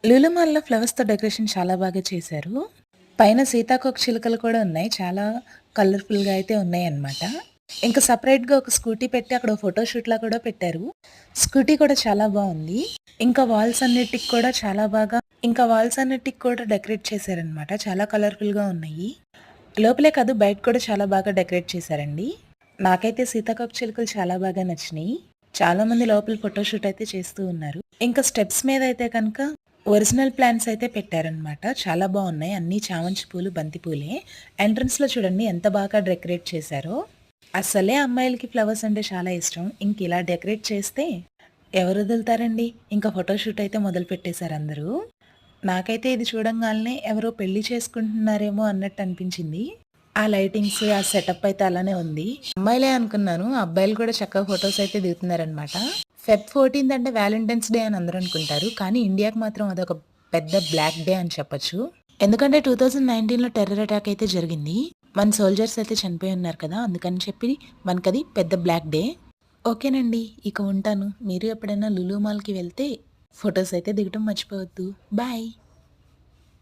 లులు మాల్‌లో ఫ్లవర్స్‌తో డెకరేషన్ చాలా బాగా చేశారు. పైన సీతాకోక చిలుకలు కూడా ఉన్నాయి. చాలా కలర్‌ఫుల్‌గా అయితే ఉన్నాయన్నమాట. ఇంకా సెపరేట్‌గా ఒక స్కూటీ పెట్టి అక్కడ ఫోటో షూట్‌లా కూడా పెట్టారు. స్కూటీ కూడా చాలా బావుంది. ఇంకా వాల్స్ అన్నిటికి కూడా డెకరేట్ చేశారనమాట. చాలా కలర్‌ఫుల్‌గా ఉన్నాయి. లోపలే కాదు బయట కూడా చాలా బాగా డెకరేట్ చేశారండి. నాకైతే సీతాకోక చిలుకలు చాలా బాగా నచ్చినియి. చాలా మంది లోపల ఫోటో షూట్ అయితే చేస్తూ ఉన్నారు. ఇంకా స్టెప్స్ మీద అయితే కనుక ఒరిజినల్ ప్లాంట్స్ అయితే పెట్టారనమాట. చాలా బావున్నాయి. అన్నీ చామంతి పూలు, బంతి పూలే. ఎంట్రన్స్‌లో చూడండి ఎంత బాగా డెకరేట్ చేశారో. అస్సలే అమ్మాయిలకి ఫ్లవర్స్ అంటే చాలా ఇష్టం. ఇంక ఇలా డెకరేట్ చేస్తే ఎవరు వదులుతారండి? ఇంకా ఫోటో షూట్ అయితే మొదలుపెట్టేశారు అందరూ. నాకైతే ఇది చూడంగాల్నే ఎవరో పెళ్లి చేసుకుంటున్నారేమో అన్నట్టు అనిపించింది. ఆ లైటింగ్స్, ఆ సెటప్ అయితే అలానే ఉంది. అమ్మాయిలే అనుకున్నాను. అబ్బాయిలు కూడా చక్కగా ఫోటోస్ అయితే దిగుతున్నారనమాట. ఫెబ్ 14 అంటే వాలంటైన్స్ డే అని అందరూ అనుకుంటారు. కానీ ఇండియాకి మాత్రం అదొక పెద్ద బ్లాక్ డే అని చెప్పొచ్చు. ఎందుకంటే 2019లో టెర్రర్ అటాక్ అయితే జరిగింది. మన సోల్జర్స్ అయితే చనిపోయి ఉన్నారు కదా! అందుకని చెప్పి మనకది పెద్ద బ్లాక్ డే. ఓకేనండి. ఇక ఉంటాను. మీరు ఎప్పుడైనా లులు మాల్‌కి వెళ్తే ఫోటోస్ అయితే దిగటం మర్చిపోవద్దు. బాయ్.